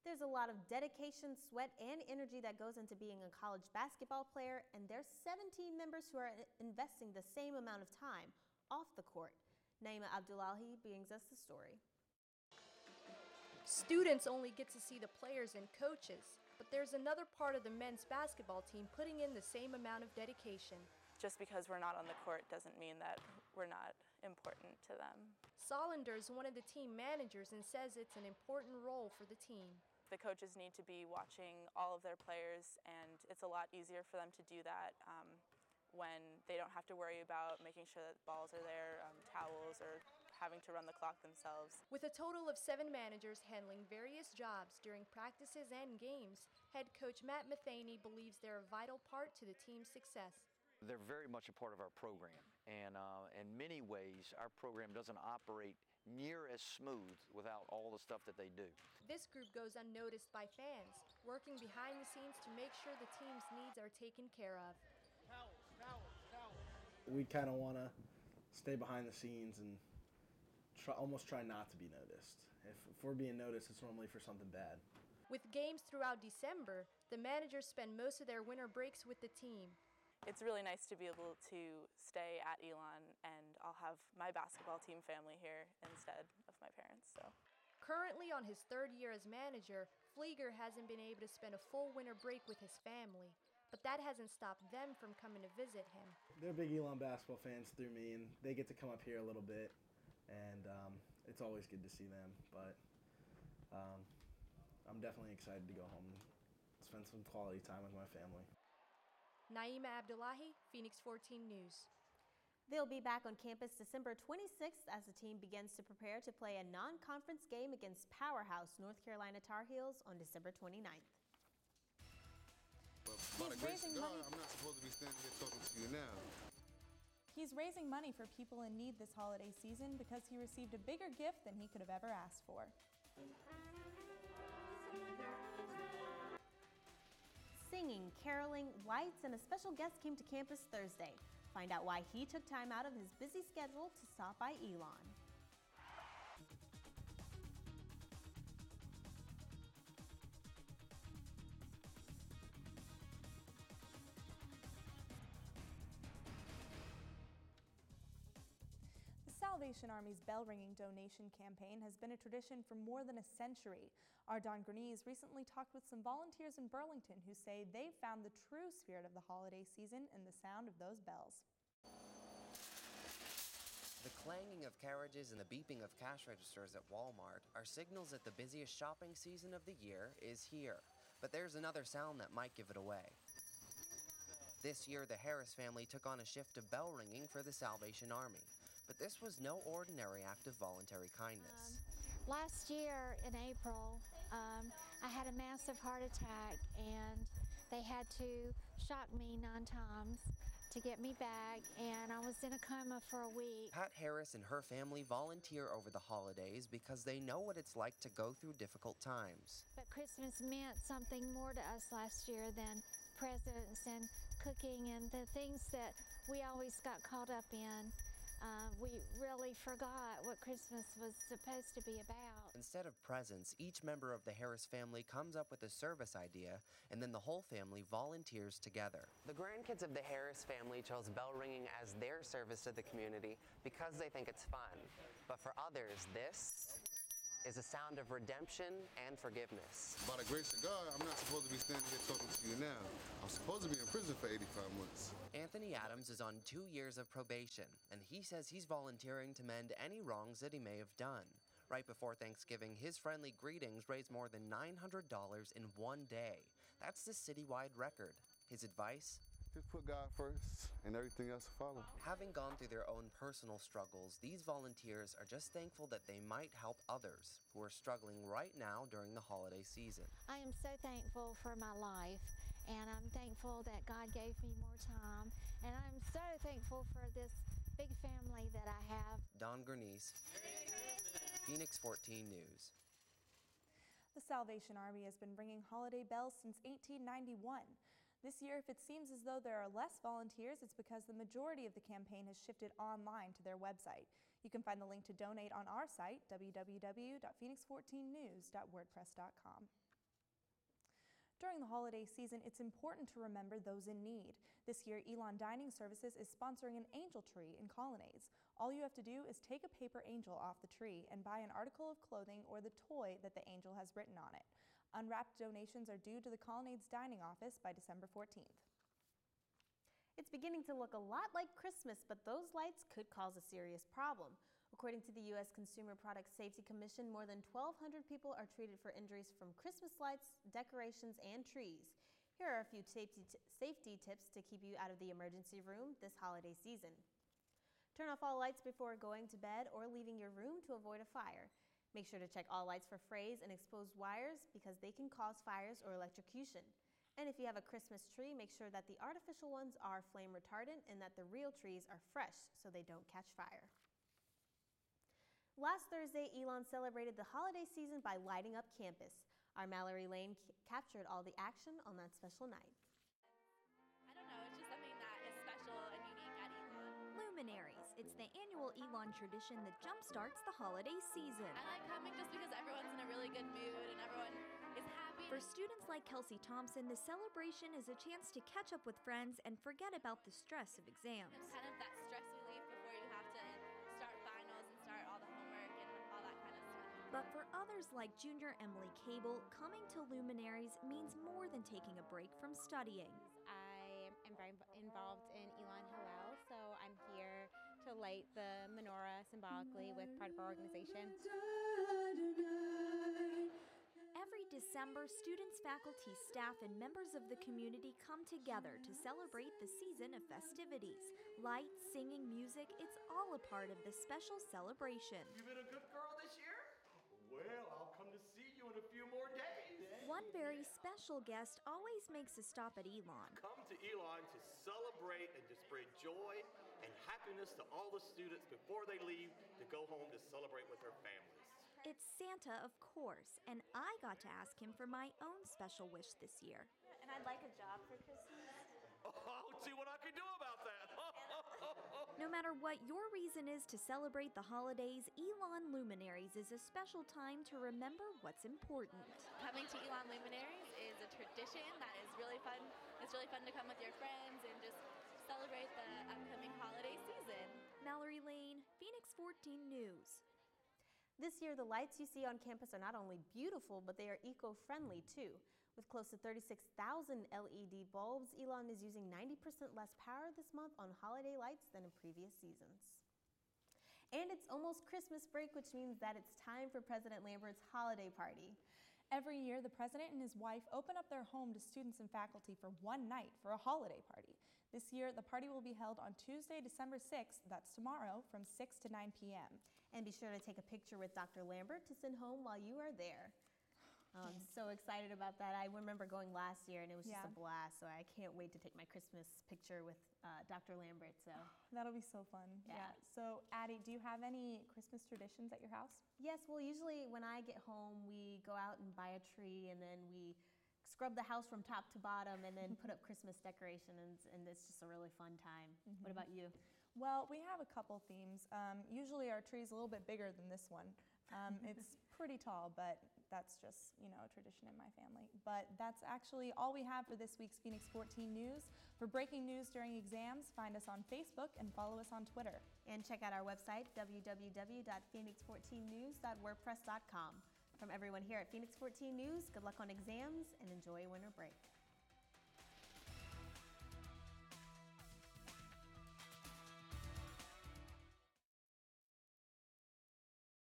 There's a lot of dedication, sweat, and energy that goes into being a college basketball player, and there's 17 members who are investing the same amount of time off the court. Naima Abdullahi brings us the story. Students only get to see the players and coaches, but there's another part of the men's basketball team putting in the same amount of dedication. Just because we're not on the court doesn't mean that we're not important to them. Solinder is one of the team managers and says it's an important role for the team. The coaches need to be watching all of their players, and it's a lot easier for them to do that when they don't have to worry about making sure that balls are there, towels, or having to run the clock themselves. With a total of 7 managers handling various jobs during practices and games, head coach Matt Matheny believes they're a vital part to the team's success. They're very much a part of our program, and in many ways our program doesn't operate near as smooth without all the stuff that they do. This group goes unnoticed by fans, working behind the scenes to make sure the team's needs are taken care of. We kind of want to stay behind the scenes and almost try not to be noticed. If we're being noticed, it's normally for something bad. With games throughout December, the managers spend most of their winter breaks with the team. It's really nice to be able to stay at Elon, and I'll have my basketball team family here instead of my parents. So. Currently on his 3rd year as manager, Flieger hasn't been able to spend a full winter break with his family, but that hasn't stopped them from coming to visit him. They're big Elon basketball fans through me, and they get to come up here a little bit, and it's always good to see them, but I'm definitely excited to go home and spend some quality time with my family. Naima Abdullahi, Phoenix 14 News. They'll be back on campus December 26th as the team begins to prepare to play a non-conference game against powerhouse North Carolina Tar Heels on December 29th. By the grace of God, I'm not supposed to be standing here talking to you now. He's raising money for people in need this holiday season because he received a bigger gift than he could have ever asked for. Singing, caroling, lights, and a special guest came to campus Thursday. Find out why he took time out of his busy schedule to stop by Elon. The Salvation Army's bell-ringing donation campaign has been a tradition for more than a century. Our Don Grenese recently talked with some volunteers in Burlington who say they've found the true spirit of the holiday season in the sound of those bells. The clanging of carriages and the beeping of cash registers at Walmart are signals that the busiest shopping season of the year is here. But there's another sound that might give it away. This year, the Harris family took on a shift of bell ringing for the Salvation Army. But this was no ordinary act of voluntary kindness. Last year in April, I had a massive heart attack, and they had to shock me 9 times to get me back, and I was in a coma for a week. Pat Harris and her family volunteer over the holidays because they know what it's like to go through difficult times. But Christmas meant something more to us last year than presents and cooking and the things that we always got caught up in. We really forgot what Christmas was supposed to be about. Instead of presents, each member of the Harris family comes up with a service idea, and then the whole family volunteers together. The grandkids of the Harris family chose bell ringing as their service to the community because they think it's fun. But for others, this is a sound of redemption and forgiveness. By the grace of God, I'm not supposed to be standing here talking to you now. I'm supposed to be in prison for 85 months. Anthony Adams is on 2 years of probation, and he says he's volunteering to mend any wrongs that he may have done. Right before Thanksgiving, his friendly greetings raised more than $900 in one day. That's the citywide record. His advice? Just put God first, and everything else will follow. Having gone through their own personal struggles, these volunteers are just thankful that they might help others who are struggling right now during the holiday season. I am so thankful for my life, and I'm thankful that God gave me more time, and I'm so thankful for this big family that I have. Don Grenese, Phoenix 14 News. The Salvation Army has been ringing holiday bells since 1891. This year, if it seems as though there are less volunteers, it's because the majority of the campaign has shifted online to their website. You can find the link to donate on our site, www.phoenix14news.wordpress.com. During the holiday season, it's important to remember those in need. This year, Elon Dining Services is sponsoring an angel tree in Colonnades. All you have to do is take a paper angel off the tree and buy an article of clothing or the toy that the angel has written on it. Unwrapped donations are due to the Colonnades Dining Office by December 14th. It's beginning to look a lot like Christmas, but those lights could cause a serious problem. According to the U.S. Consumer Product Safety Commission, more than 1,200 people are treated for injuries from Christmas lights, decorations, and trees. Here are a few safety tips to keep you out of the emergency room this holiday season. Turn off all lights before going to bed or leaving your room to avoid a fire. Make sure to check all lights for frays and exposed wires because they can cause fires or electrocution. And if you have a Christmas tree, make sure that the artificial ones are flame retardant and that the real trees are fresh so they don't catch fire. Last Thursday, Elon celebrated the holiday season by lighting up campus. Our Mallory Lane captured all the action on that special night. I don't know, it's just something that is special and unique at Elon. Luminaries. It's the annual Elon tradition that jumpstarts the holiday season. I like coming just because everyone's in a really good mood and everyone is happy. For students like Kelsey Thompson, the celebration is a chance to catch up with friends and forget about the stress of exams. It's kind of that stress relief before you have to start finals and start all the homework and all that kind of stuff. But for others like junior Emily Cable, coming to Luminaries means more than taking a break from studying. I am very involved in Elon Hillel, so I'm here to light the menorah symbolically with part of our organization. Every December, students, faculty, staff, and members of the community come together to celebrate the season of festivities. Lights, singing, music, it's all a part of the special celebration. You been a good girl this year? Well, I'll come to see you in a few more days. One very special guest always makes a stop at Elon. Come to Elon to celebrate and to spread joy and happiness to all the students before they leave to go home to celebrate with their families. It's Santa, of course, and I got to ask him for my own special wish this year. And I'd like a job for Christmas. I'll see what I can do about that. No matter what your reason is to celebrate the holidays, Elon Luminaries is a special time to remember what's important. Coming to Elon Luminaries is a tradition that is really fun. It's really fun to come with your friends and just celebrate the upcoming holiday season. Mallory Lane, Phoenix 14 News. This year, the lights you see on campus are not only beautiful, but they are eco-friendly too. With close to 36,000 LED bulbs, Elon is using 90% less power this month on holiday lights than in previous seasons. And it's almost Christmas break, which means that it's time for President Lambert's holiday party. Every year, the president and his wife open up their home to students and faculty for one night for a holiday party. This year, the party will be held on Tuesday, December 6th, that's tomorrow, from 6 to 9 p.m. And be sure to take a picture with Dr. Lambert to send home while you are there. I'm so excited about that. I remember going last year, and it was just a blast, so I can't wait to take my Christmas picture with Dr. Lambert. So that'll be so fun. Yeah. So, Addie, do you have any Christmas traditions at your house? Yes. Well, usually when I get home, we go out and buy a tree, and then we scrub the house from top to bottom, and then put up Christmas decorations, and it's just a really fun time. What about you? Well, we have a couple themes. Usually our tree is a little bit bigger than this one. It's pretty tall, but that's just, a tradition in my family. But that's actually all we have for this week's Phoenix 14 News. For breaking news during exams, find us on Facebook and follow us on Twitter. And check out our website, www.phoenix14news.wordpress.com. From everyone here at Phoenix 14 News, good luck on exams and enjoy winter break.